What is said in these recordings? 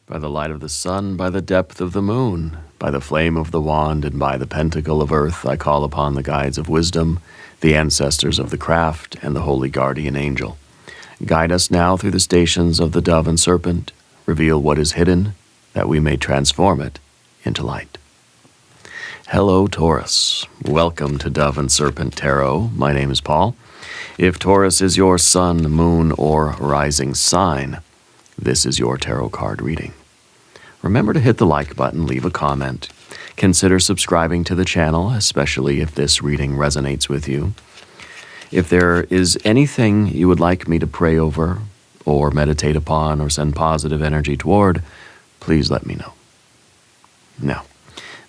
By the light of the sun, by the depth of the moon, by the flame of the wand, and by the pentacle of earth, I call upon the guides of wisdom, the ancestors of the craft, and the holy guardian angel. Guide us now through the stations of the dove and serpent. Reveal what is hidden, that we may transform it into light. Hello, Taurus. Welcome to Dove and Serpent Tarot. My name is Paul. If Taurus is your sun, moon, or rising sign, this is your tarot card reading. Remember to hit the like button, leave a comment. Consider subscribing to the channel, especially if this reading resonates with you. If there is anything you would like me to pray over, or meditate upon, or send positive energy toward, please let me know. Now,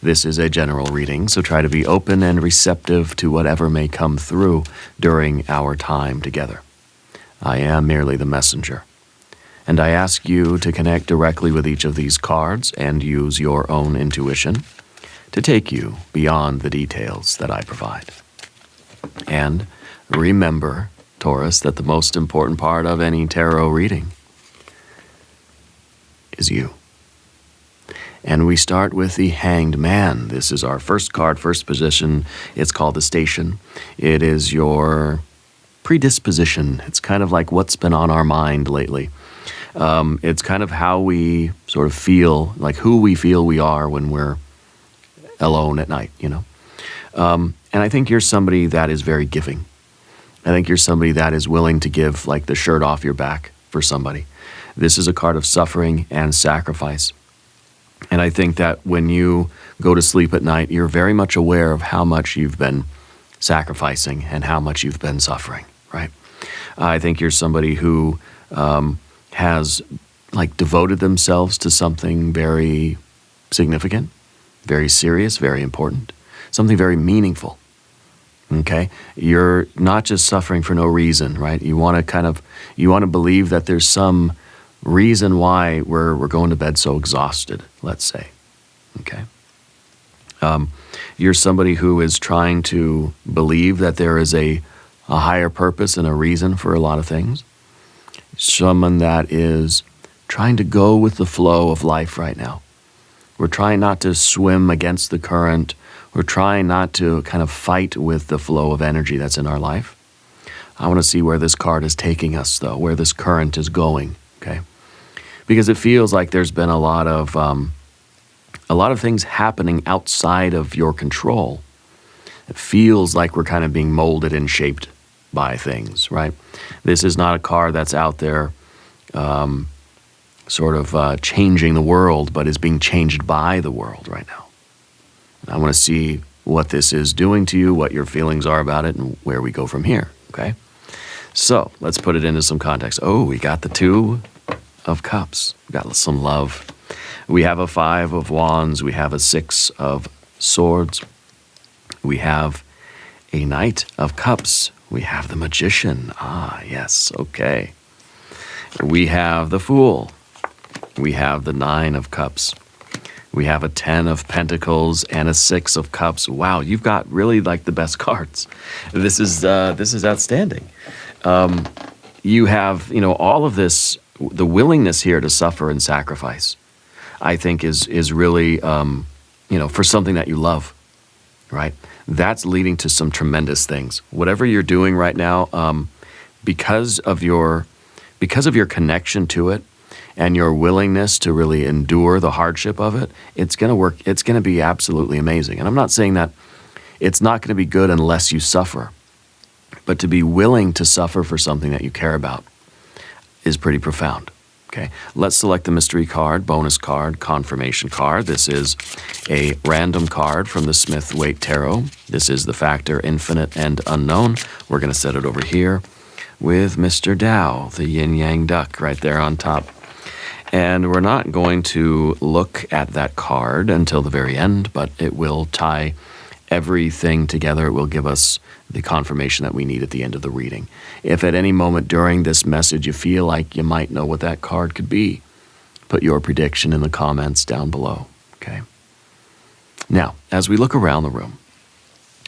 this is a general reading, so try to be open and receptive to whatever may come through during our time together. I am merely the messenger, and I ask you to connect directly with each of these cards and use your own intuition to take you beyond the details that I provide. And remember, Taurus, that the most important part of any tarot reading is you. And we start with the Hanged Man. This is our first card, first position. It's called the Station. It is your predisposition. It's kind of like what's been on our mind lately. It's kind of how we sort of feel, like who we feel we are when we're alone at night, you know. And I think you're somebody that is very giving. I think you're somebody that is willing to give like the shirt off your back for somebody. This is a card of suffering and sacrifice. And I think that when you go to sleep at night, you're very much aware of how much you've been sacrificing and how much you've been suffering, right? I think you're somebody who has like devoted themselves to something very significant, very serious, very important, something very meaningful. Okay? You're not just suffering for no reason, right? You want to believe that there's some reason why we're going to bed so exhausted, let's say. Okay? You're somebody who is trying to believe that there is a higher purpose and a reason for a lot of things. Someone that is trying to go with the flow of life right now. We're trying not to swim against the current. We're trying not to kind of fight with the flow of energy that's in our life. I want to see where this card is taking us, though, where this current is going, okay? Because it feels like there's been a lot of things happening outside of your control. It feels like we're kind of being molded and shaped by things, right? This is not a card that's out there changing the world, but is being changed by the world right now. I want to see what this is doing to you, what your feelings are about it, and where we go from here, okay? So let's put it into some context. Oh, we got the Two of Cups. We got some love. We have a Five of Wands. We have a Six of Swords. We have a Knight of Cups. We have the Magician. Ah, yes, okay. We have the Fool. We have the Nine of Cups. We have a 10 of Pentacles and a 6 of Cups. Wow, you've got really like the best cards. This is outstanding. You have, all of this, the willingness here to suffer and sacrifice, I think is really, for something that you love, right? That's leading to some tremendous things. Whatever you're doing right now, because of your connection to it and your willingness to really endure the hardship of it, it's going to work. It's going to be absolutely amazing. And I'm not saying that it's not going to be good unless you suffer, but to be willing to suffer for something that you care about is pretty profound. Okay, let's select the mystery card, bonus card, confirmation card. This is a random card from the Smith-Waite Tarot. This is the factor infinite and unknown. We're going to set it over here with Mr. Tao, the yin-yang duck right there on top. And we're not going to look at that card until the very end, but it will tie everything together. It will give us the confirmation that we need at the end of the reading. If at any moment during this message you feel like you might know what that card could be, put your prediction in the comments down below, okay? Now, as we look around the room,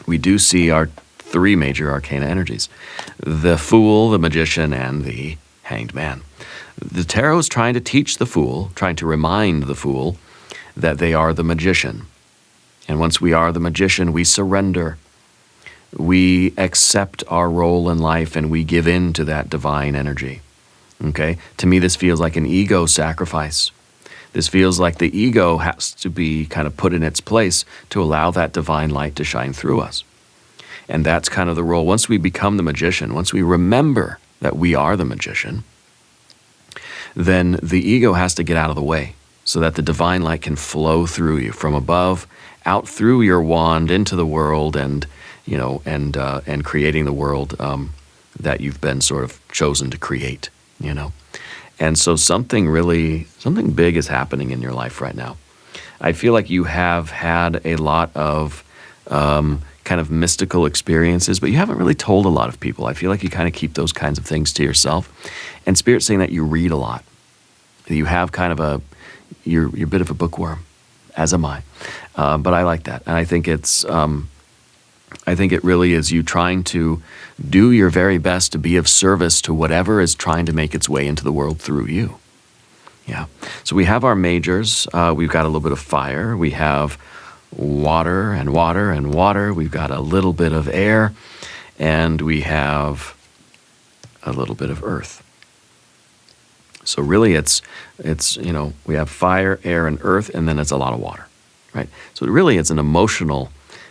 we do see our three major arcana energies: the Fool, the Magician, and the Hanged Man. The tarot is trying to teach the fool, trying to remind the fool that they are the magician. And once we are the magician, we surrender. We accept our role in life and we give in to that divine energy. Okay? To me, this feels like an ego sacrifice. This feels like the ego has to be kind of put in its place to allow that divine light to shine through us. And that's kind of the role. Once we become the magician, once we remember that we are the magician, then the ego has to get out of the way so that the divine light can flow through you from above, out through your wand into the world, and creating the world that you've been sort of chosen to create. And so something big is happening in your life right now. I feel like you have had a lot of kind of mystical experiences, but you haven't really told a lot of people. I feel like you kind of keep those kinds of things to yourself. And Spirit's saying that you read a lot. You have kind of you're a bit of a bookworm, as am I. But I like that. And I think it really is you trying to do your very best to be of service to whatever is trying to make its way into the world through you. Yeah. So we have our majors. We've got a little bit of fire. We have water and water and water. We've got a little bit of air. And we have a little bit of earth. So really it's we have fire, air, and earth, and then it's a lot of water, right? So really it's an emotional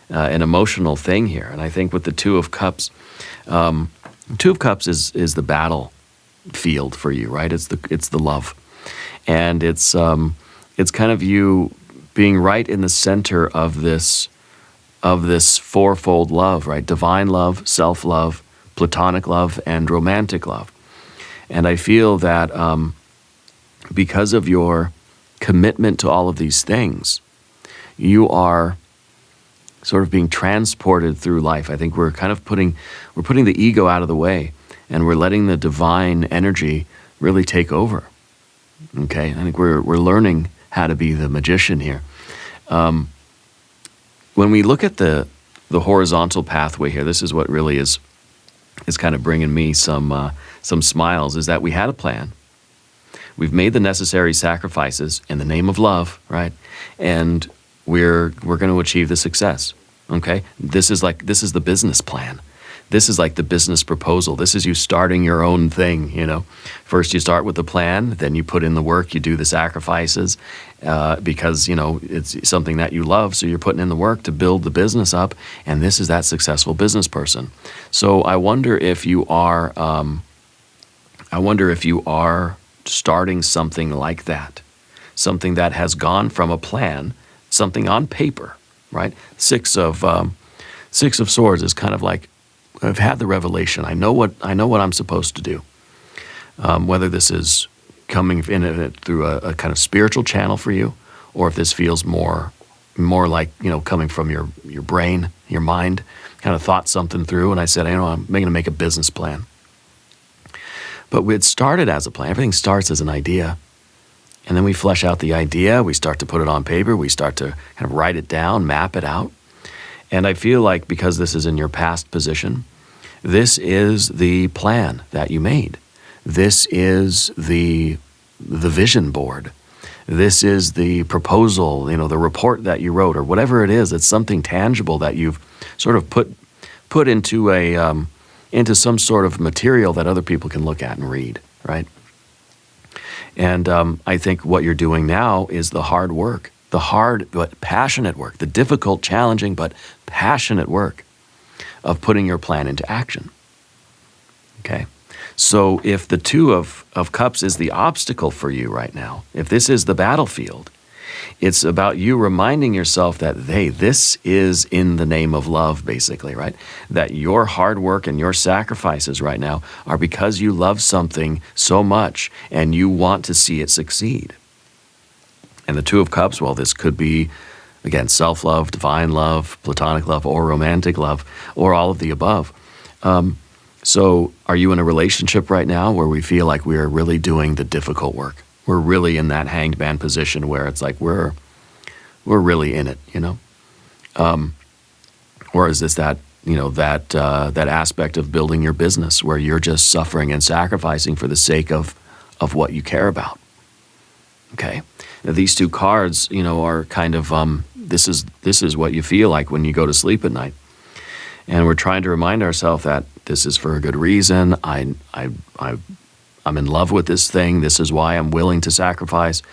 thing here. And I think with the Two of Cups, Two of Cups is the battle field for you, right? It's the love. And it's kind of you being right in the center of this fourfold love, right? Divine love, self-love, platonic love, and romantic love. And I feel that because of your commitment to all of these things, you are sort of being transported through life. I think we're kind of putting the ego out of the way, and we're letting the divine energy really take over. Okay, I think we're learning how to be the magician here. When we look at the horizontal pathway here, this is what really is kind of bringing me some smiles, is that we had a plan. We've made the necessary sacrifices in the name of love, right? And we're going to achieve the success. Okay? This is the business plan. This is like the business proposal. This is you starting your own thing, First you start with the plan, then you put in the work, you do the sacrifices, because, it's something that you love, so you're putting in the work to build the business up, and this is that successful business person. So I wonder if you are starting something like that, something that has gone from a plan, something on paper, right? Six of Swords is kind of like, I've had the revelation. I know what I'm supposed to do. Whether this is coming in it through a kind of spiritual channel for you, or if this feels more like coming from your brain, your mind, kind of thought something through, and I said, I'm going to make a business plan. But it started as a plan. Everything starts as an idea. And then we flesh out the idea. We start to put it on paper. We start to kind of write it down, map it out. And I feel like because this is in your past position, this is the plan that you made. This is the vision board. This is the proposal, the report that you wrote, or whatever it is. It's something tangible that you've sort of put into into some sort of material that other people can look at and read, right? And I think what you're doing now is the hard work, the hard but passionate work, the difficult, challenging but passionate work of putting your plan into action. Okay? So if the Two of Cups is the obstacle for you right now, if this is the battlefield, it's about you reminding yourself that, hey, this is in the name of love, basically, right? That your hard work and your sacrifices right now are because you love something so much and you want to see it succeed. And the Two of Cups, well, this could be, again, self-love, divine love, platonic love, or romantic love, or all of the above. So are you in a relationship right now where we feel like we're really doing the difficult work? We're really in that hanged man position where it's like we're really in it, or is this that aspect of building your business where you're just suffering and sacrificing for the sake of of what you care about. Okay? Now, these two cards, are kind of, this is what you feel like when you go to sleep at night. And we're trying to remind ourselves that this is for a good reason. I'm in love with this thing. This is why I'm willing to sacrifice.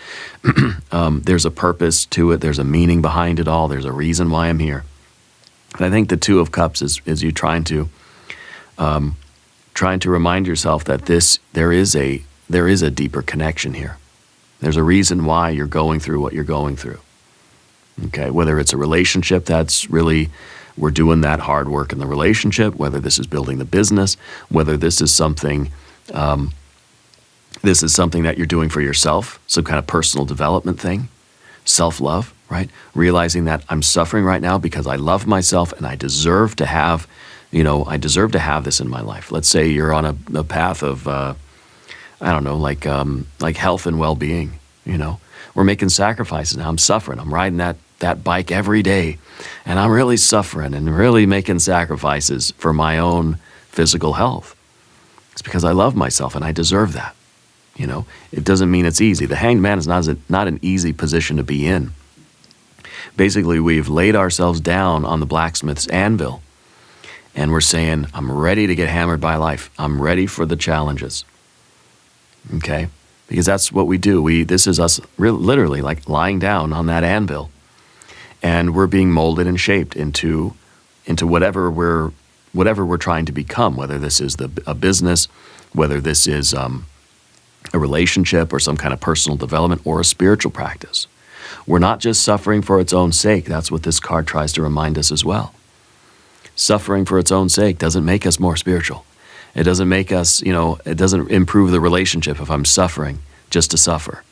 There's a purpose to it. There's a meaning behind it all. There's a reason why I'm here. And I think the Two of Cups is you trying to remind yourself that there is a deeper connection here. There's a reason why you're going through what you're going through. Okay, whether it's a relationship that's really, we're doing that hard work in the relationship, whether this is building the business, whether this is something that you're doing for yourself, some kind of personal development thing, self-love, right? Realizing that I'm suffering right now because I love myself and I deserve to have, this in my life. Let's say you're on a path of, like health and well-being, We're making sacrifices now. I'm suffering. I'm riding that bike every day, and I'm really suffering and really making sacrifices for my own physical health. It's because I love myself and I deserve that. It doesn't mean it's easy. The Hanged Man is not an easy position to be in. Basically, we've laid ourselves down on the blacksmith's anvil, and we're saying, I'm ready to get hammered by life. I'm ready for the challenges. Okay? Because that's what we do. This is us literally like lying down on that anvil, and we're being molded and shaped into whatever we're trying to become, whether this is a business, whether this is a relationship or some kind of personal development or a spiritual practice. We're not just suffering for its own sake. That's what this card tries to remind us as well. Suffering for its own sake doesn't make us more spiritual. It doesn't make us, it doesn't improve the relationship if I'm suffering just to suffer.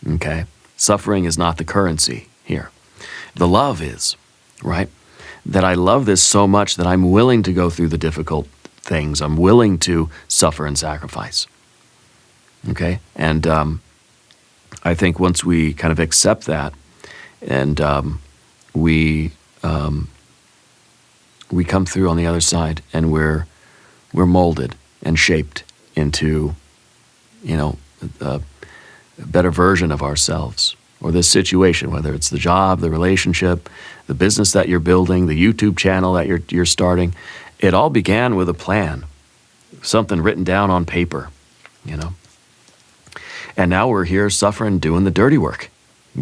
Okay? Suffering is not the currency here. The love is, right? That I love this so much that I'm willing to go through the difficult things. I'm willing to suffer and sacrifice. Okay? And I think once we kind of accept that and we come through on the other side and we're molded and shaped into, a better version of ourselves or this situation, whether it's the job, the relationship, the business that you're building, the YouTube channel that you're starting. It all began with a plan, something written down on paper, And now we're here suffering, doing the dirty work,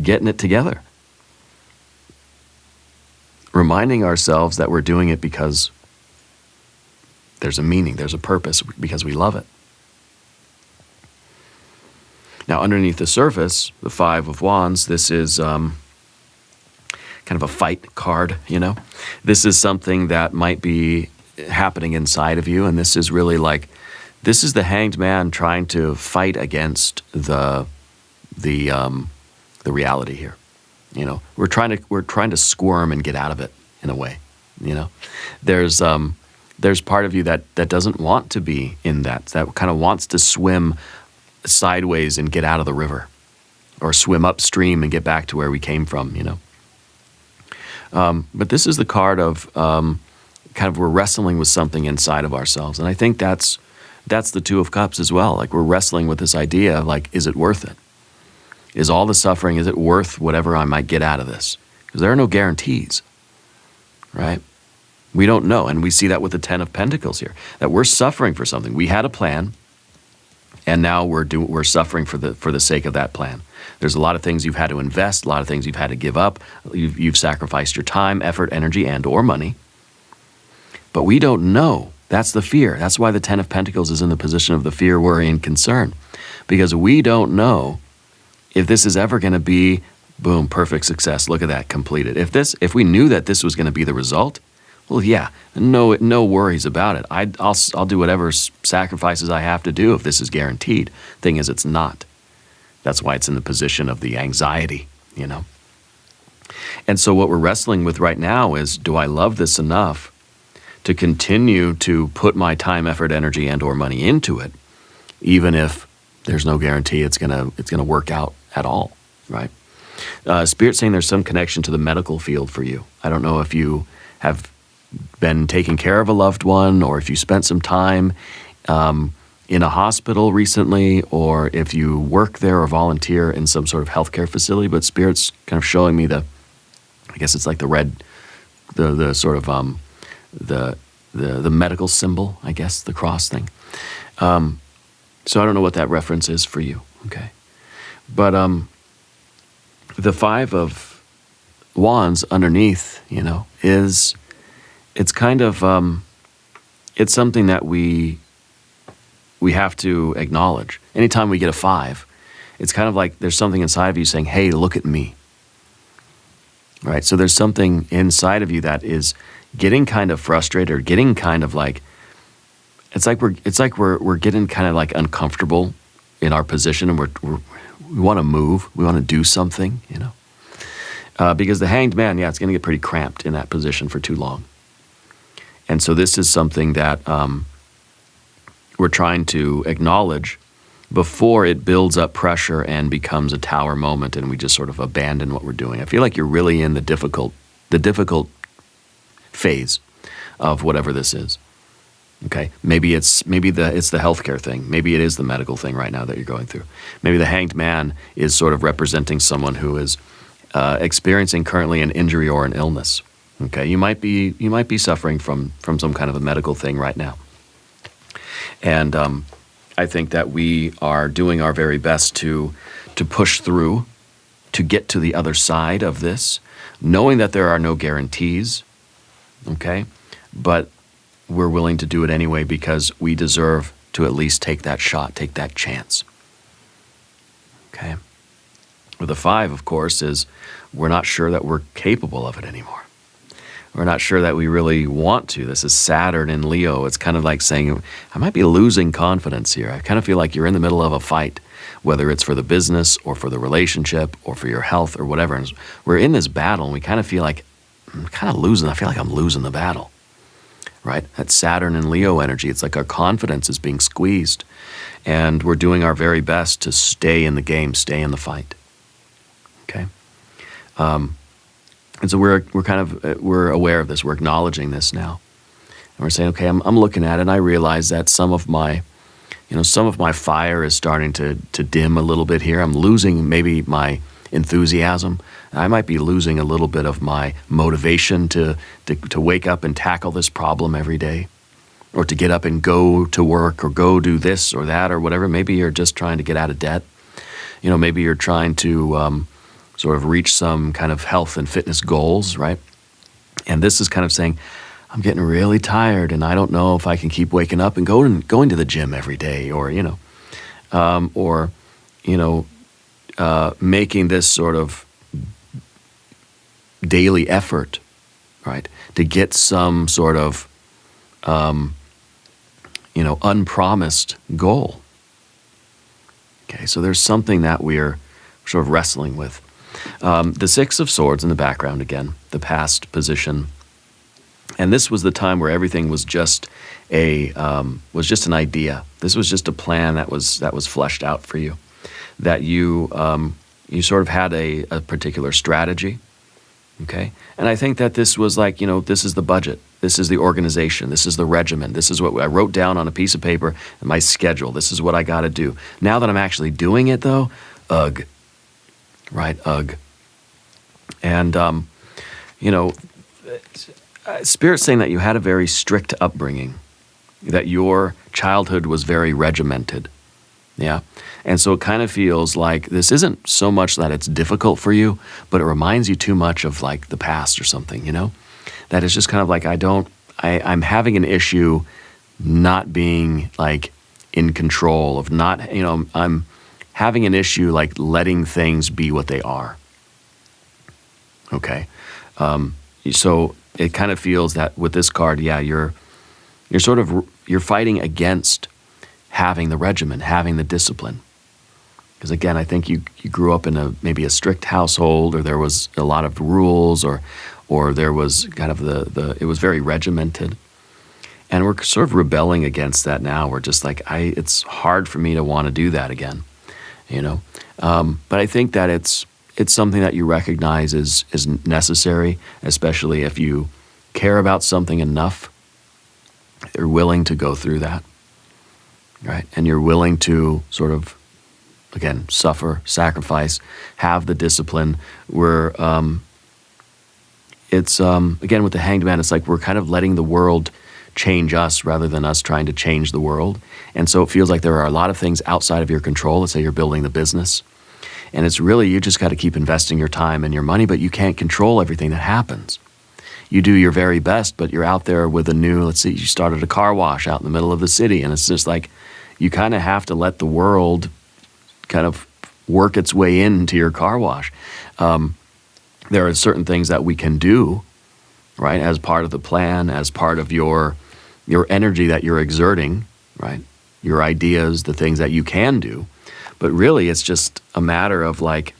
getting it together. Reminding ourselves that we're doing it because there's a meaning, there's a purpose, because we love it. Now, underneath the surface, the Five of Wands, this is kind of a fight card, This is something that might be happening inside of you, and this is really like, this is the Hanged Man trying to fight against the reality here. We're trying to squirm and get out of it in a way. There's part of you that doesn't want to be in that kind of wants to swim sideways and get out of the river, or swim upstream and get back to where we came from. But this is the card of kind of we're wrestling with something inside of ourselves, and I think that's the Two of Cups as well. Like, we're wrestling with this idea of, like, is it worth it? Is all the suffering, is it worth whatever I might get out of this? Because there are no guarantees, right? We don't know, and we see that with the Ten of Pentacles here, that we're suffering for something. We had a plan, and now we're suffering for the sake of that plan. There's a lot of things you've had to invest, a lot of things you've had to give up. You've sacrificed your time, effort, energy, and or money. But we don't know. That's the fear. That's why the Ten of Pentacles is in the position of the fear, worry, and concern. Because we don't know if this is ever going to be, boom, perfect success. Look at that, completed. If we knew that this was going to be the result, well, yeah, no worries about it. I'll do whatever sacrifices I have to do if this is guaranteed. Thing is, it's not. That's why it's in the position of the anxiety, And so what we're wrestling with right now is, do I love this enough to continue to put my time, effort, energy, and or money into it, even if there's no guarantee it's gonna work out at all, right? Spirit's saying there's some connection to the medical field for you. I don't know if you have been taking care of a loved one, or if you spent some time in a hospital recently, or if you work there or volunteer in some sort of healthcare facility, but Spirit's kind of showing me I guess it's like the red, the sort of the medical symbol, I guess, the cross thing. So I don't know what that reference is for you, okay? But the Five of Wands underneath, it's kind of, it's something that we have to acknowledge. Anytime we get a 5, it's kind of like there's something inside of you saying, hey, look at me. Right? So there's something inside of you that is getting kind of frustrated, or getting kind of like, it's like we're getting kind of like uncomfortable in our position, and we want to move, we want to do something, because the Hanged Man, it's going to get pretty cramped in that position for too long. And so this is something that we're trying to acknowledge before it builds up pressure and becomes a tower moment, and we just sort of abandon what we're doing. I feel like you're really in the difficult phase of whatever this is. Okay, maybe it's the healthcare thing. Maybe it is the medical thing right now that you're going through. Maybe the Hanged Man is sort of representing someone who is experiencing currently an injury or an illness. Okay, you might be suffering from some kind of a medical thing right now, and I think that we are doing our very best to push through, to get to the other side of this, knowing that there are no guarantees. Okay, but we're willing to do it anyway because we deserve to at least take that shot, take that chance. Okay. Well, the 5, of course, is we're not sure that we're capable of it anymore. We're not sure that we really want to. This is Saturn in Leo. It's kind of like saying, I might be losing confidence here. I kind of feel like you're in the middle of a fight, whether it's for the business or for the relationship or for your health or whatever. And we're in this battle, and we kind of feel like I'm kind of losing. I feel like I'm losing the battle, right? That Saturn and Leo energy. It's like our confidence is being squeezed, and we're doing our very best to stay in the game, stay in the fight. Okay. And so we're aware of this. We're acknowledging this now, and we're saying, okay, I'm looking at it, and I realize that some of my fire is starting to dim a little bit here. I'm losing maybe my enthusiasm. I might be losing a little bit of my motivation to wake up and tackle this problem every day, or to get up and go to work, or go do this or that or whatever. Maybe you're just trying to get out of debt. Maybe you're trying to sort of reach some kind of health and fitness goals, right? And this is kind of saying, I'm getting really tired, and I don't know if I can keep waking up and going to the gym every day, or making this sort of daily effort, right, to get some sort of unpromised goal. Okay, so there's something that we're sort of wrestling with. The 6 of Swords in the background again, the past position. And this was the time where everything was just an idea. This was just a plan that was fleshed out for you. That you sort of had a particular strategy. Okay? And I think that this was like, this is the budget. This is the organization. This is the regimen. This is what I wrote down on a piece of paper, and my schedule. This is what I got to do. Now that I'm actually doing it, though, ugh. Right, ugh. And, Spirit's saying that you had a very strict upbringing, that your childhood was very regimented. Yeah. And so it kind of feels like this isn't so much that it's difficult for you, but it reminds you too much of like the past or something, that it's just kind of like, I'm having an issue not being like in control of not, I'm having an issue like letting things be what they are. Okay. So it kind of feels that with this card, you're fighting against having the regimen, having the discipline. Because again, I think you grew up in maybe a strict household, or there was a lot of rules, or there was kind of it was very regimented. And we're sort of rebelling against that now. We're just like, it's hard for me to want to do that again, But I think that it's something that you recognize is necessary, especially if you care about something enough. You're willing to go through that. right? And you're willing to sort of, again, suffer, sacrifice, have the discipline. It's again, with the Hanged Man, it's like we're kind of letting the world change us rather than us trying to change the world. And so it feels like there are a lot of things outside of your control. Let's say you're building the business. And it's really, you just got to keep investing your time and your money, but you can't control everything that happens. You do your very best, but you're out there with a new, let's see, you started a car wash out in the middle of the city. And it's just like, you kind of have to let the world kind of work its way into your car wash. There are certain things that we can do, right, as part of the plan, as part of your energy that you're exerting, right, your ideas, the things that you can do. But really, it's just a matter of like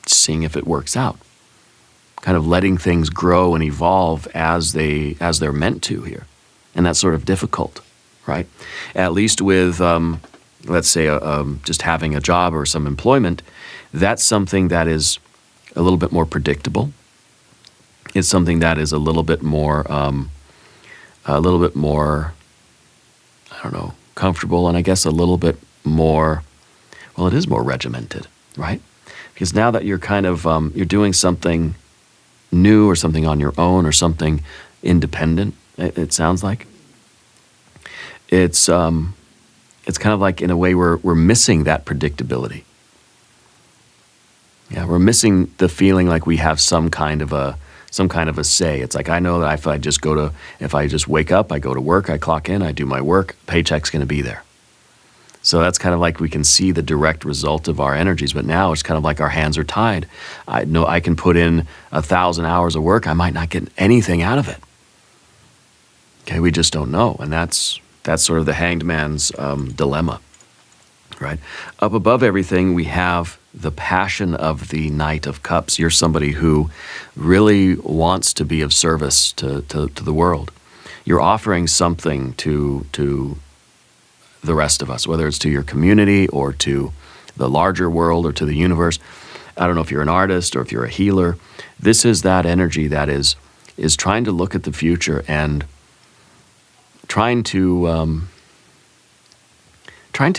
seeing if it works out, kind of letting things grow and evolve as they're meant to here. And that's sort of difficult, right? At least with, let's say, just having a job or some employment, that's something that is a little bit more predictable. It's something that is a little bit more, I don't know, comfortable, and I guess a little bit more, well, it is more regimented, right? Because now that you're kind of, you're doing something new or something on your own or something independent, it sounds like. It's kind of like, in a way, we're missing that predictability. Yeah, we're missing the feeling like we have some kind of a say. It's like, I know that if I just wake up, I go to work, I clock in, I do my work, paycheck's going to be there. So that's kind of like we can see the direct result of our energies, but now it's kind of like our hands are tied. I know I can put in 1,000 hours of work, I might not get anything out of it. Okay, we just don't know, and that's sort of the Hanged Man's dilemma, right? Up above everything, we have the passion of the Knight of Cups. You're somebody who really wants to be of service to the world. You're offering something to the rest of us, whether it's to your community or to the larger world or to the universe. I don't know if you're an artist or if you're a healer. This is that energy that is trying to look at the future and trying to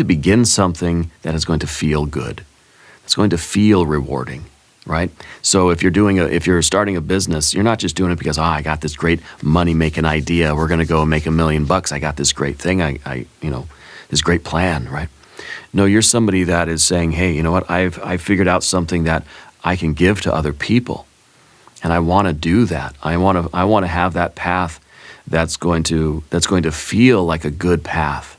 begin something that is going to feel good. It's going to feel rewarding, right? So if you're starting a business, you're not just doing it because, I got this great money-making idea. We're going to go and make $1 million. I got this great thing. This great plan, right? No, you're somebody that is saying, hey, you know what? I figured out something that I can give to other people, and I want to do that. I want to have that path that's going to feel like a good path.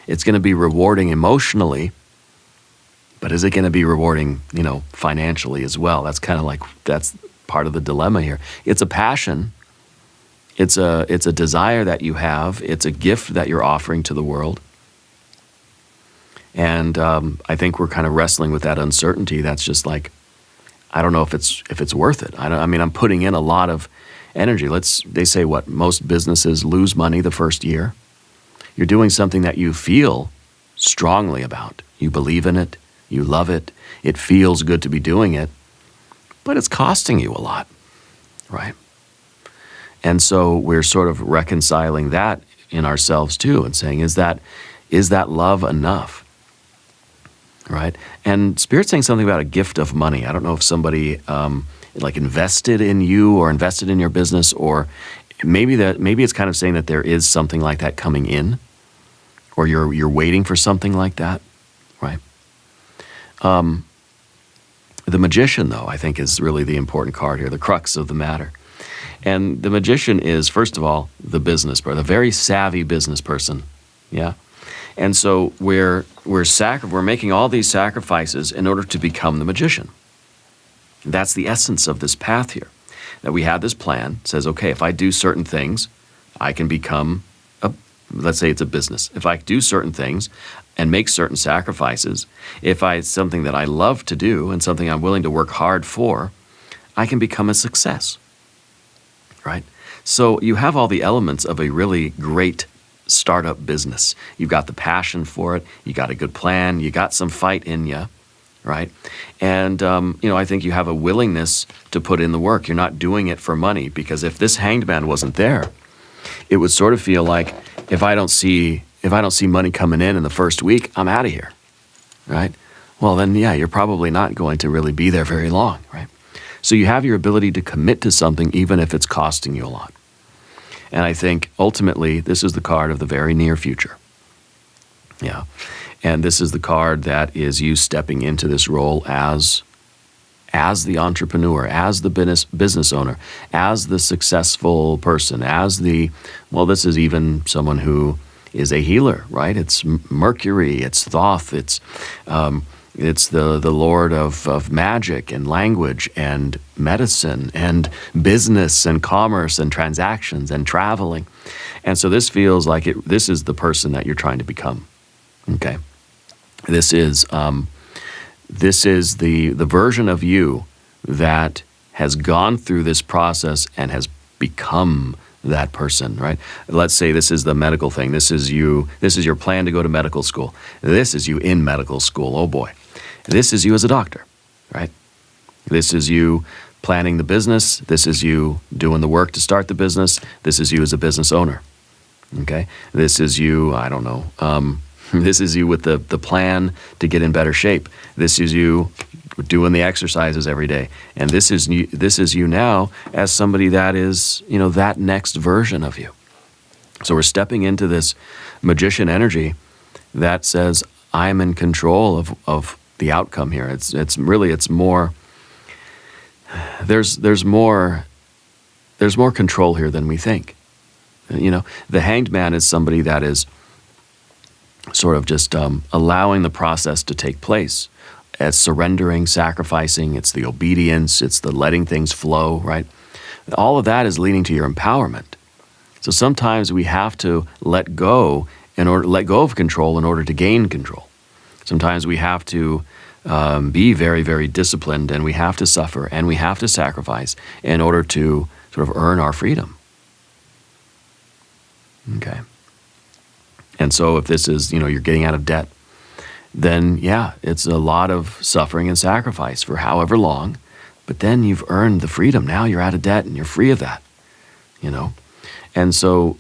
It's going to be rewarding emotionally. But is it going to be rewarding, financially as well? That's kind of like, that's part of the dilemma here. It's a passion. It's a desire that you have. It's a gift that you're offering to the world. And I think we're kind of wrestling with that uncertainty. That's just like, I don't know if it's worth it. I'm putting in a lot of energy. They say what? Most businesses lose money the first year. You're doing something that you feel strongly about. You believe in it. You love it. It feels good to be doing it, but it's costing you a lot, right? And so we're sort of reconciling that in ourselves too and saying, is that love enough, right? And Spirit's saying something about a gift of money. I don't know if somebody invested in you or invested in your business, or maybe it's kind of saying that there is something like that coming in, or you're waiting for something like that, right? The Magician, though, I think is really the important card here, the crux of the matter. And the Magician is, first of all, the business person, the very savvy business person, yeah? And so we're making all these sacrifices in order to become the Magician. That's the essence of this path here, that we have this plan, says, okay, if I do certain things, I can become let's say it's a business. If I do certain things and make certain sacrifices, it's something that I love to do and something I'm willing to work hard for, I can become a success, right? So you have all the elements of a really great startup business. You've got the passion for it. You got a good plan. You got some fight in you, right? And, I think you have a willingness to put in the work. You're not doing it for money, because if this Hanged Man wasn't there, it would sort of feel like, if I don't see if I don't see money coming in the first week, I'm out of here, right? Well, then, yeah, you're probably not going to really be there very long, right? So you have your ability to commit to something even if it's costing you a lot. And I think ultimately this is the card of the very near future. Yeah. And this is the card that is you stepping into this role as the entrepreneur, as the business owner, as the successful person, this is even someone who is a healer, right? It's Mercury, it's Thoth, it's the Lord of magic and language and medicine and business and commerce and transactions and traveling. And so this feels like this is the person that you're trying to become. Okay. This is the version of you that has gone through this process and has become that person, right? Let's say this is the medical thing. This is you. This is your plan to go to medical school. This is you in medical school. Oh boy. This is you as a doctor, right? This is you planning the business. This is you doing the work to start the business. This is you as a business owner. Okay? This is you, I don't know. This is you with the plan to get in better shape. This is you doing the exercises every day. And this is you now as somebody that is, that next version of you. So we're stepping into this magician energy that says, I'm in control of the outcome here. It's more, there's more control here than we think. The Hanged Man is somebody that is sort of just allowing the process to take place. As surrendering, sacrificing, it's the obedience, it's the letting things flow, right? All of that is leading to your empowerment. So sometimes we have to let go of control in order to gain control. Sometimes we have to be very, very disciplined, and we have to suffer, and we have to sacrifice in order to sort of earn our freedom. Okay. And so if this is, you're getting out of debt, then yeah, it's a lot of suffering and sacrifice for however long, but then you've earned the freedom. Now you're out of debt and you're free of that, And so,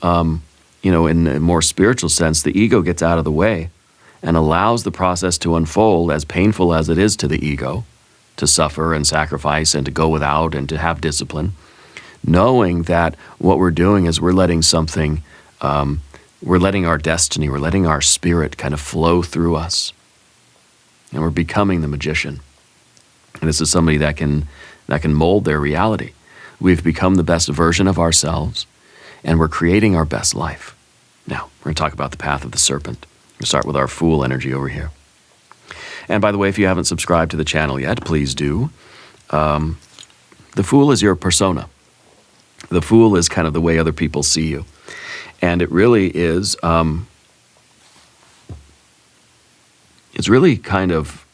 in a more spiritual sense, the ego gets out of the way and allows the process to unfold, as painful as it is to the ego, to suffer and sacrifice and to go without and to have discipline, knowing that what we're doing is we're letting something, we're letting our destiny, we're letting our spirit kind of flow through us. And we're becoming the magician. And this is somebody that can mold their reality. We've become the best version of ourselves, and we're creating our best life. Now, we're going to talk about the path of the serpent. We'll start with our Fool energy over here. And by the way, if you haven't subscribed to the channel yet, please do. The Fool is your persona. The Fool is kind of the way other people see you. And it really is, it's really kind of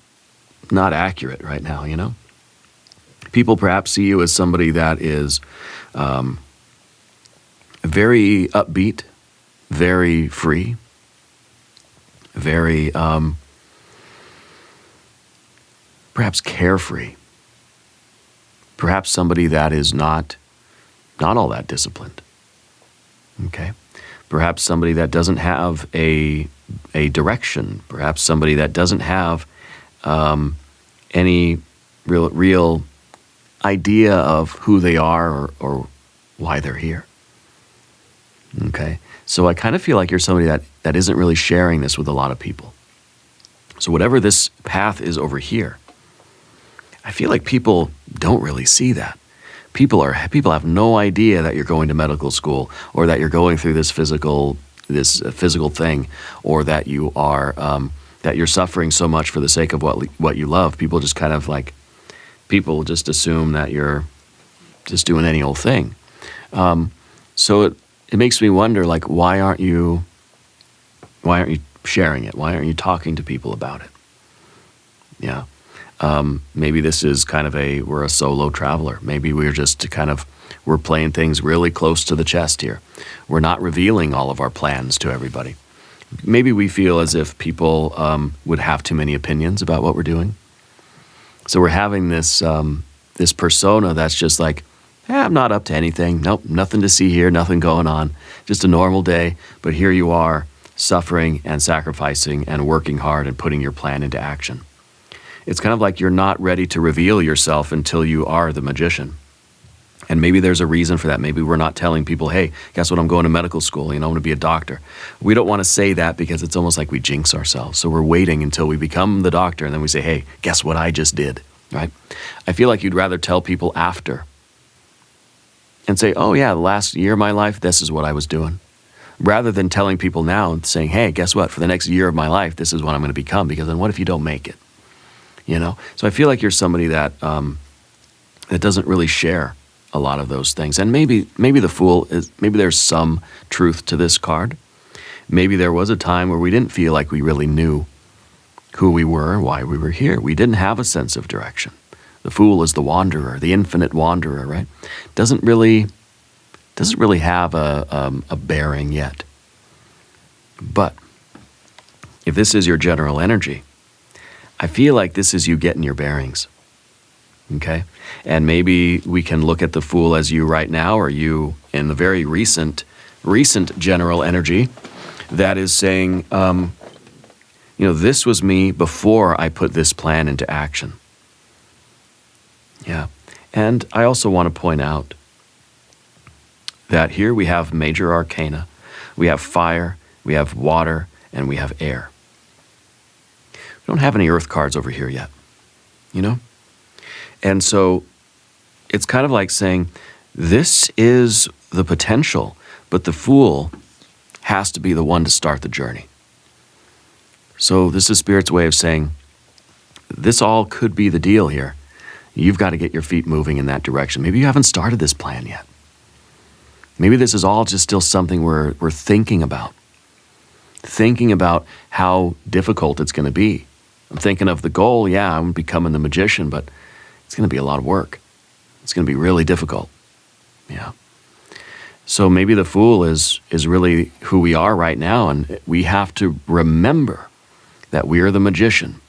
not accurate right now, People perhaps see you as somebody that is very upbeat, very free, very perhaps carefree. Perhaps somebody that is not all that disciplined. Okay? Perhaps somebody that doesn't have a direction. Perhaps somebody that doesn't have any real idea of who they are or why they're here. Okay? So I kind of feel like you're somebody that isn't really sharing this with a lot of people. So whatever this path is over here, I feel like people don't really see that. People have no idea that you're going to medical school, or that you're going through this physical thing, or that you are that you're suffering so much for the sake of what you love. People just kind of people just assume that you're just doing any old thing. So it makes me wonder, why aren't you sharing it? Why aren't you talking to people about it? Yeah. Maybe this is kind of we're a solo traveler. Maybe we're just we're playing things really close to the chest here. We're not revealing all of our plans to everybody. Maybe we feel as if people would have too many opinions about what we're doing. So we're having this persona that's just I'm not up to anything. Nope, nothing to see here, nothing going on. Just a normal day, but here you are suffering and sacrificing and working hard and putting your plan into action. It's kind of like you're not ready to reveal yourself until you are the magician. And maybe there's a reason for that. Maybe we're not telling people, hey, guess what, I'm going to medical school, I want to be a doctor. We don't want to say that because it's almost like we jinx ourselves. So we're waiting until we become the doctor and then we say, hey, guess what I just did, right? I feel like you'd rather tell people after and say, oh yeah, the last year of my life, this is what I was doing. Rather than telling people now and saying, hey, guess what, for the next year of my life, this is what I'm going to become, because then what if you don't make it? So I feel like you're somebody that that doesn't really share a lot of those things. And maybe the Fool is, maybe there's some truth to this card. Maybe there was a time where we didn't feel like we really knew who we were and why we were here. We didn't have a sense of direction. The Fool is the wanderer, the infinite wanderer, right? Doesn't really have a bearing yet. But if this is your general energy, I feel like this is you getting your bearings, okay? And maybe we can look at the Fool as you right now, or you in the very recent general energy that is saying, this was me before I put this plan into action. Yeah, and I also want to point out that here we have major arcana, we have fire, we have water, and we have air. We don't have any earth cards over here yet, And so it's kind of like saying, this is the potential, but the Fool has to be the one to start the journey. So this is Spirit's way of saying, this all could be the deal here. You've got to get your feet moving in that direction. Maybe you haven't started this plan yet. Maybe this is all just still something we're thinking about how difficult it's going to be. I'm thinking of the goal, yeah, I'm becoming the magician, but it's going to be a lot of work. It's going to be really difficult. Yeah. So maybe the Fool is really who we are right now, and we have to remember that we are the magician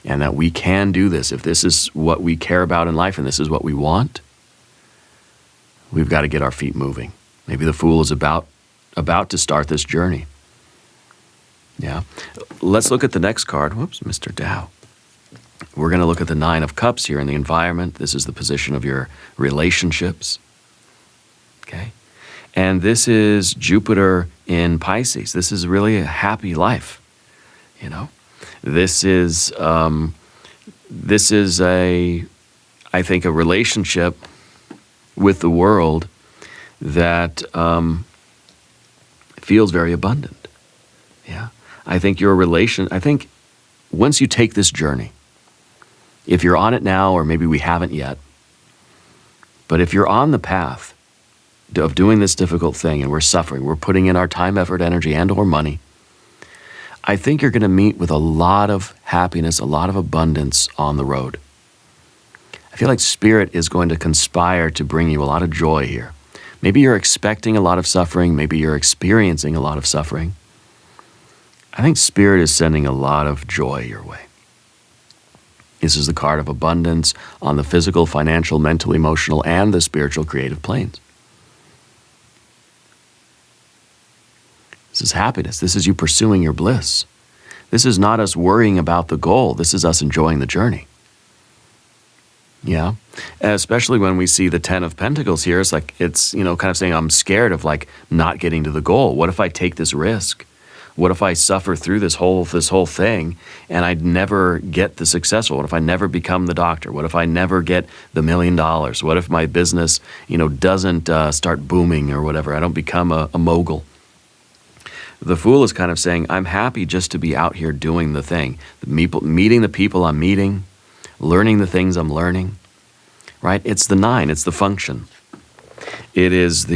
and that we can do this. If this is what we care about in life and this is what we want, we've got to get our feet moving. Maybe the Fool is about to start this journey. Yeah. Let's look at the next card. Whoops, Mr. Dow. We're going to look at the Nine of Cups here in the environment. This is the position of your relationships. Okay. And this is Jupiter in Pisces. This is really a happy life. This is I think, a relationship with the world that feels very abundant. Yeah. I think once you take this journey, if you're on it now, or maybe we haven't yet, but if you're on the path of doing this difficult thing and we're suffering, we're putting in our time, effort, energy, and or money, I think you're going to meet with a lot of happiness, a lot of abundance on the road. I feel like Spirit is going to conspire to bring you a lot of joy here. Maybe you're expecting a lot of suffering. Maybe you're experiencing a lot of suffering. I think Spirit is sending a lot of joy your way. This is the card of abundance on the physical, financial, mental, emotional, and the spiritual creative planes. This is happiness. This is you pursuing your bliss. This is not us worrying about the goal. This is us enjoying the journey. Yeah, especially when we see the Ten of Pentacles here. It's like, kind of saying, I'm scared of not getting to the goal. What if I take this risk? What if I suffer through this whole thing and I never get the successful? What if I never become the doctor? What if I never get the $1 million? What if my business, doesn't start booming or whatever? I don't become a mogul. The Fool is kind of saying, I'm happy just to be out here doing the thing, meeting the people I'm meeting, learning the things I'm learning, right? It's the 9, it's the function. It is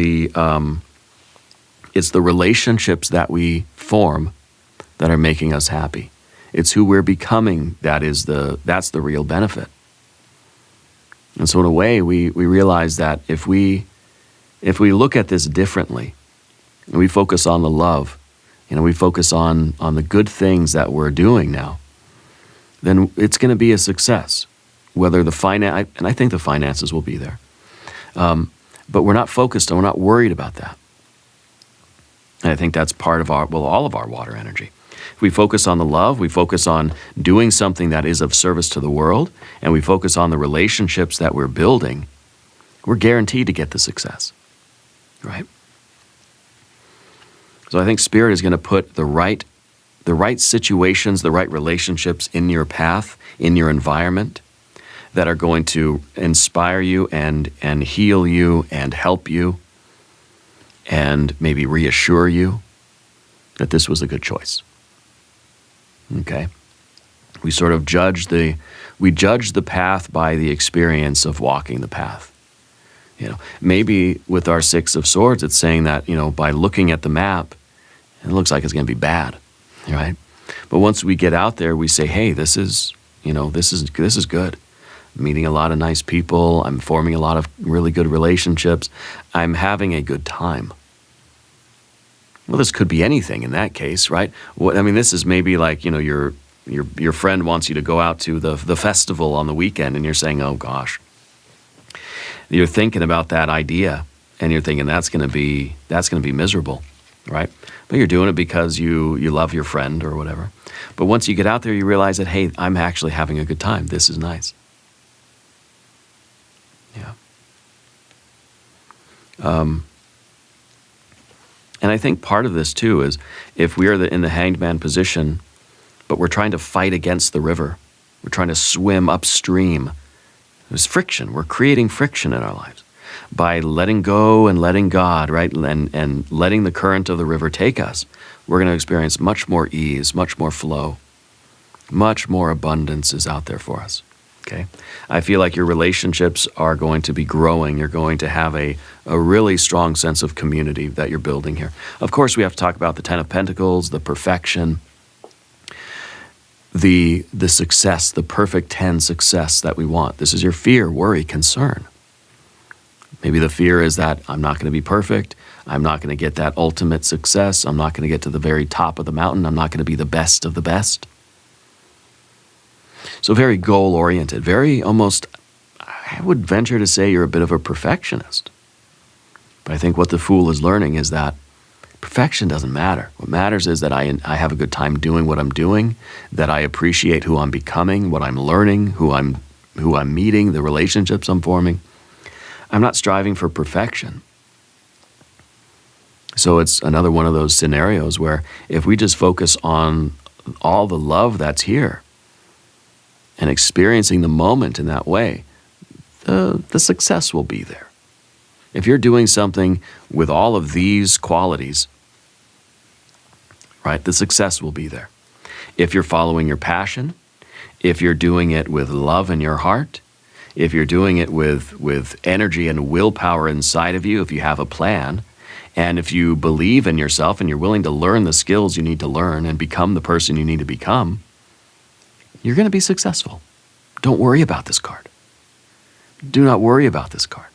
it's the relationships that we form that are making us happy. It's who we're becoming that's the real benefit. And so in a way, we realize that if we look at this differently, and we focus on the love, we focus on the good things that we're doing now, then it's going to be a success. Whether and I think the finances will be there. But we're not focused and we're not worried about that. And I think that's part of all of our water energy. If we focus on the love, we focus on doing something that is of service to the world, and we focus on the relationships that we're building, we're guaranteed to get the success, right? So I think Spirit is going to put the right situations, the right relationships in your path, in your environment, that are going to inspire you and heal you and help you and maybe reassure you that this was a good choice. Okay? We sort of judge the path by the experience of walking the path. You know, maybe with our Six of Swords, it's saying that, you know, by looking at the map, it looks like it's going to be bad, right? But once we get out there, we say, hey, this is good. I'm meeting a lot of nice people. I'm forming a lot of really good relationships. I'm having a good time. Well, this could be anything in that case, right? This is maybe like, you know, your friend wants you to go out to the festival on the weekend, and you're saying, oh gosh. You're thinking about that idea, and you're thinking that's going to be miserable, right? But you're doing it because you love your friend or whatever. But once you get out there, you realize that, hey, I'm actually having a good time. This is nice. Yeah. And I think part of this too is if we are in the hanged man position, but we're trying to fight against the river, we're trying to swim upstream. There's friction. We're creating friction in our lives by letting go and letting God, right? And letting the current of the river take us. We're going to experience much more ease, much more flow, much more abundance is out there for us. Okay? I feel like your relationships are going to be growing. You're going to have a really strong sense of community that you're building here. Of course, we have to talk about the Ten of Pentacles, the perfection, the success, the perfect 10 success that we want. This is your fear, worry, concern. Maybe the fear is that I'm not going to be perfect. I'm not going to get that ultimate success. I'm not going to get to the very top of the mountain. I'm not going to be the best of the best. So very goal-oriented, very almost, I would venture to say you're a bit of a perfectionist. But I think what the Fool is learning is that perfection doesn't matter. What matters is that I have a good time doing what I'm doing, that I appreciate who I'm becoming, what I'm learning, who I'm meeting, the relationships I'm forming. I'm not striving for perfection. So it's another one of those scenarios where if we just focus on all the love that's here and experiencing the moment in that way, the success will be there. If you're doing something with all of these qualities, right, the success will be there. If you're following your passion, if you're doing it with love in your heart, if you're doing it with energy and willpower inside of you, if you have a plan, and if you believe in yourself and you're willing to learn the skills you need to learn and become the person you need to become, you're going to be successful. Don't worry about this card. Do not worry about this card,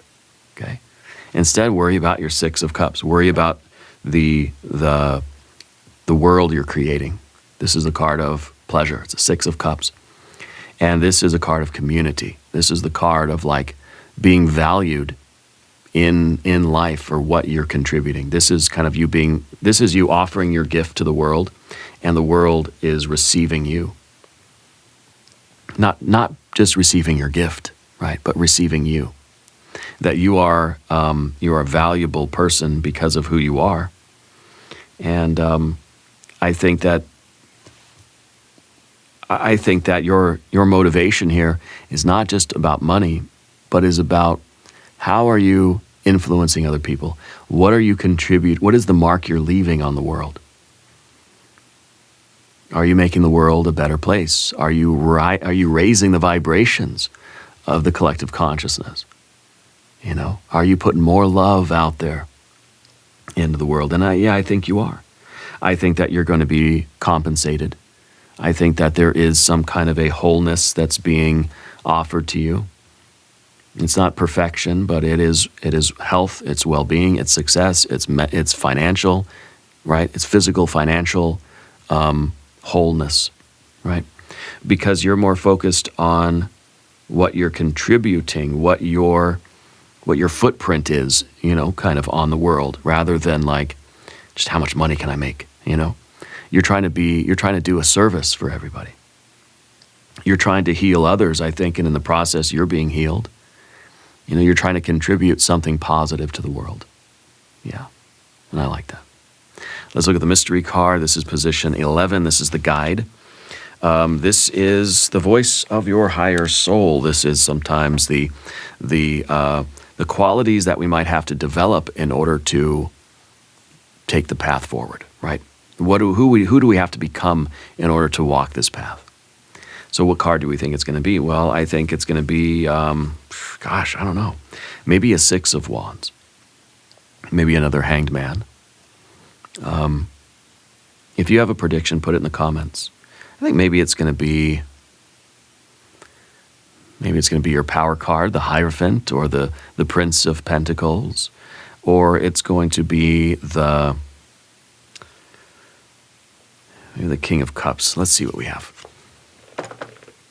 okay? Instead, worry about your Six of Cups. Worry about the world you're creating. This is the card of pleasure. It's a Six of Cups. And this is a card of community. This is the card of like being valued in life for what you're contributing. This is kind of this is you offering your gift to the world, and the world is receiving you. Not just receiving your gift, right? But receiving you. That you are a valuable person because of who you are. And I think that your motivation here is not just about money, but is about how are you influencing other people? What are you contribute? What is the mark you're leaving on the world? Are you making the world a better place? Are you raising the vibrations of the collective consciousness? You know, are you putting more love out there into the world? And I think you are. I think that you're going to be compensated. I think that there is some kind of a wholeness that's being offered to you. It's not perfection, but it is health, it's well-being, it's success, it's financial, right? It's physical, financial wholeness, right? Because you're more focused on what you're contributing, what your footprint is, you know, kind of on the world, rather than like Just how much money can I make, you know? You're trying to do a service for everybody. You're trying to heal others, I think, and in the process, you're being healed. You know, you're trying to contribute something positive to the world. Yeah, and I like that. Let's look at the mystery card. This is position 11. This is the guide. This is the voice of your higher soul. This is sometimes the qualities that we might have to develop in order to take the path forward, right? Who do we have to become in order to walk this path? So what card do we think it's going to be? Well, I think it's going to be, gosh, I don't know. Maybe a 6 of Wands. Maybe another Hanged Man. If you have a prediction, put it in the comments. I think maybe it's going to be your power card, the Hierophant, or the Prince of Pentacles, or it's going to be maybe the King of Cups. Let's see what we have.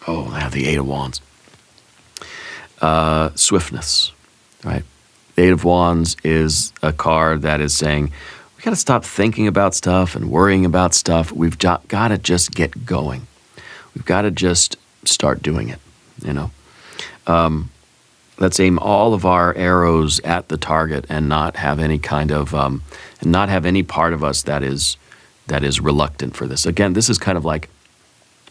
Oh, I have the 8 of Wands. Swiftness, right? The 8 of Wands is a card that is saying, we got to stop thinking about stuff and worrying about stuff. We've got to just get going. We've got to just start doing it, you know? Let's aim all of our arrows at the target and not have any kind of, not have any part of us that is reluctant for this. Again, this is kind of like,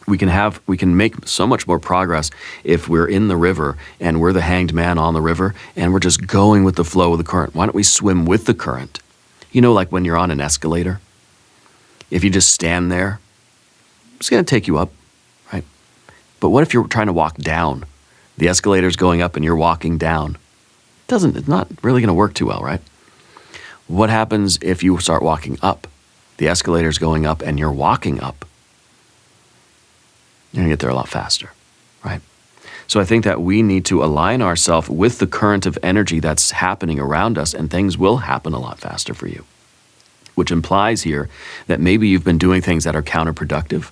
we can make so much more progress if we're in the river and we're the hanged man on the river and we're just going with the flow of the current. Why don't we swim with the current? You know, like when you're on an escalator, if you just stand there, it's going to take you up, right? But what if you're trying to walk down? The escalator's going up and you're walking down. It's not really going to work too well, right? What happens if you start walking up? The escalator's going up and you're walking up. You're going to get there a lot faster, right? So I think that we need to align ourselves with the current of energy that's happening around us, and things will happen a lot faster for you, which implies here that maybe you've been doing things that are counterproductive.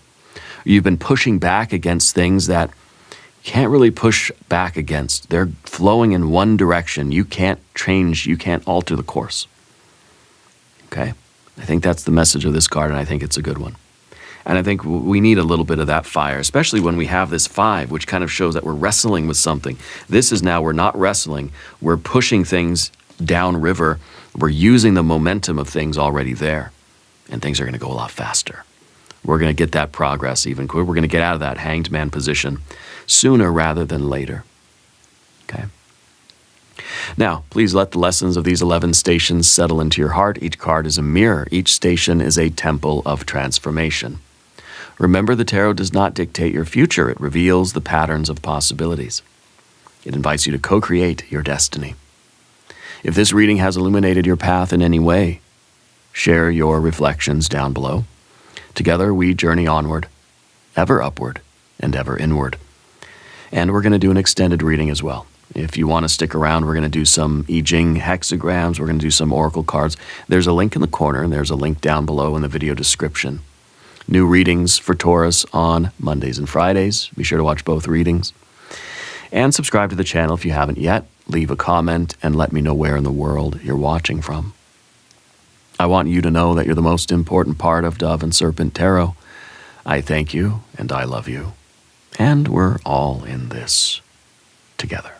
You've been pushing back against things that you can't really push back against. They're flowing in one direction. You can't change, you can't alter the course. Okay? I think that's the message of this card, and I think it's a good one. And I think we need a little bit of that fire, especially when we have this 5, which kind of shows that we're wrestling with something. This is now, we're not wrestling. We're pushing things downriver. We're using the momentum of things already there. And things are going to go a lot faster. We're going to get that progress even quicker. We're going to get out of that hanged man position sooner rather than later. Okay? Now, please let the lessons of these 11 stations settle into your heart. Each card is a mirror. Each station is a temple of transformation. Remember, the tarot does not dictate your future. It reveals the patterns of possibilities. It invites you to co-create your destiny. If this reading has illuminated your path in any way, share your reflections down below. Together, we journey onward, ever upward, and ever inward. And we're going to do an extended reading as well. If you want to stick around, we're going to do some Jing hexagrams. We're going to do some oracle cards. There's a link in the corner, and there's a link down below in the video description. New readings for Taurus on Mondays and Fridays. Be sure to watch both readings. And subscribe to the channel if you haven't yet. Leave a comment and let me know where in the world you're watching from. I want you to know that you're the most important part of Dove and Serpent Tarot. I thank you and I love you. And we're all in this together.